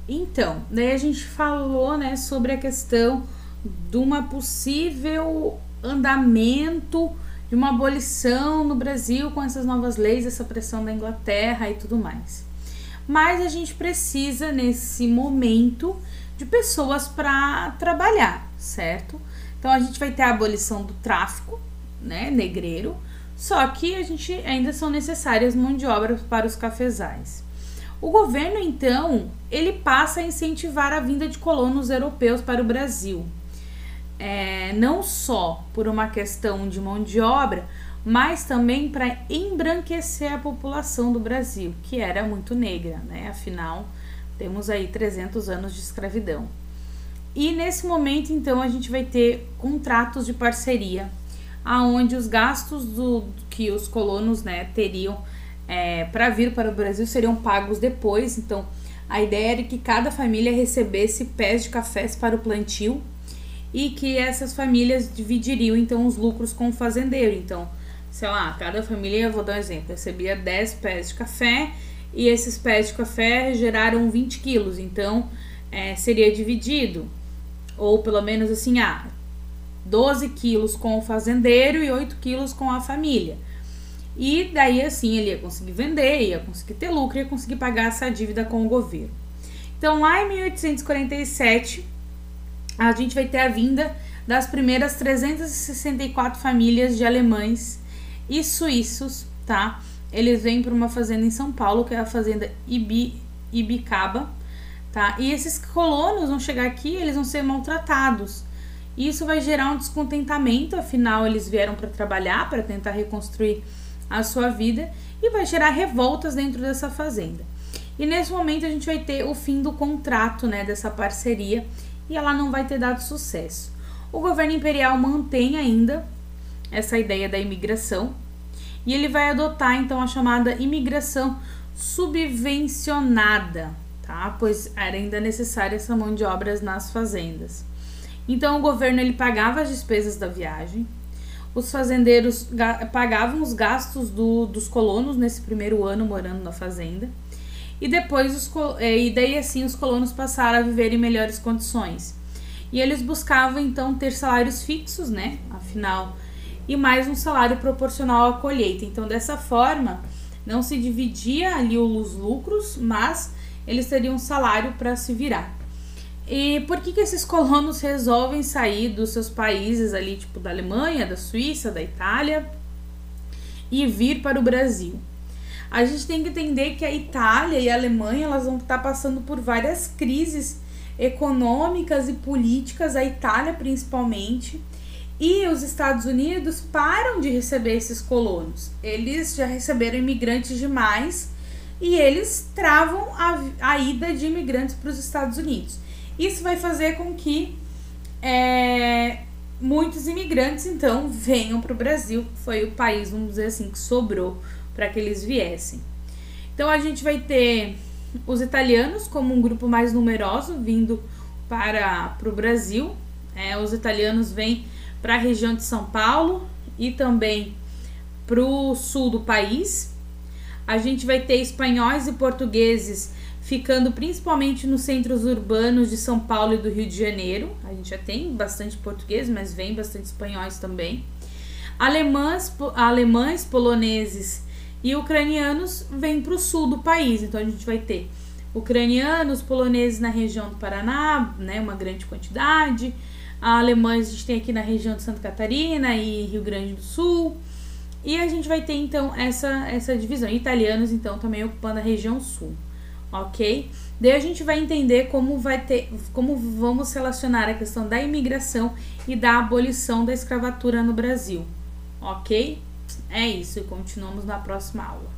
Então, daí a gente falou, né, sobre a questão de uma possível andamento de uma abolição no Brasil com essas novas leis, essa pressão da Inglaterra e tudo mais. Mas a gente precisa, nesse momento, de pessoas para trabalhar, certo? Então a gente vai ter a abolição do tráfico, né, negreiro, só que a gente ainda são necessárias mão de obra para os cafezais. O governo, então, ele passa a incentivar a vinda de colonos europeus para o Brasil. Não só por uma questão de mão de obra, mas também para embranquecer a população do Brasil, que era muito negra, né? Afinal, temos aí 300 anos de escravidão. E nesse momento, então, a gente vai ter contratos de parceria, aonde os gastos que os colonos, né, teriam para vir para o Brasil seriam pagos depois. Então, a ideia era que cada família recebesse pés de cafés para o plantio e que essas famílias dividiriam, então, os lucros com o fazendeiro. Então, sei lá, cada família, vou dar um exemplo, recebia 10 pés de café e esses pés de café geraram 20 quilos. Então, seria dividido, ou pelo menos assim, 12 quilos com o fazendeiro e 8 quilos com a família. E daí assim ele ia conseguir vender, ia conseguir ter lucro, ia conseguir pagar essa dívida com o governo. Então lá em 1847 a gente vai ter a vinda das primeiras 364 famílias de alemães e suíços, tá? Eles vêm para uma fazenda em São Paulo, que é a fazenda Ibicaba, tá? E esses colonos vão chegar aqui, eles vão ser maltratados. Isso vai gerar um descontentamento, afinal eles vieram para trabalhar, para tentar reconstruir a sua vida, e vai gerar revoltas dentro dessa fazenda. E nesse momento a gente vai ter o fim do contrato, né, dessa parceria, e ela não vai ter dado sucesso. O governo imperial mantém ainda essa ideia da imigração, e ele vai adotar então a chamada imigração subvencionada, tá? Pois era ainda necessária essa mão de obras nas fazendas. Então o governo ele pagava as despesas da viagem, os fazendeiros pagavam os gastos dos colonos nesse primeiro ano morando na fazenda, e depois e daí assim os colonos passaram a viver em melhores condições. E eles buscavam então ter salários fixos, né? Afinal, e mais um salário proporcional à colheita. Então dessa forma não se dividia ali os lucros, mas eles teriam um salário para se virar. E por que esses colonos resolvem sair dos seus países ali, tipo da Alemanha, da Suíça, da Itália, e vir para o Brasil? A gente tem que entender que a Itália e a Alemanha elas vão estar passando por várias crises econômicas e políticas, a Itália principalmente, e os Estados Unidos param de receber esses colonos. Eles já receberam imigrantes demais e eles travam a ida de imigrantes para os Estados Unidos. Isso vai fazer com que muitos imigrantes, então, venham para o Brasil. Foi o país, vamos dizer assim, que sobrou para que eles viessem. Então, a gente vai ter os italianos como um grupo mais numeroso vindo para o Brasil. Os italianos vêm para a região de São Paulo e também para o sul do país. A gente vai ter espanhóis e portugueses ficando principalmente nos centros urbanos de São Paulo e do Rio de Janeiro. A gente já tem bastante português, mas vem bastante espanhóis também. Alemães, poloneses e ucranianos vêm para o sul do país. Então a gente vai ter ucranianos, poloneses na região do Paraná, né, uma grande quantidade. Alemães a gente tem aqui na região de Santa Catarina e Rio Grande do Sul. E a gente vai ter então essa divisão. Italianos então também ocupando a região sul. Ok? Daí a gente vai entender como vamos relacionar a questão da imigração e da abolição da escravatura no Brasil. Ok? É isso, e continuamos na próxima aula.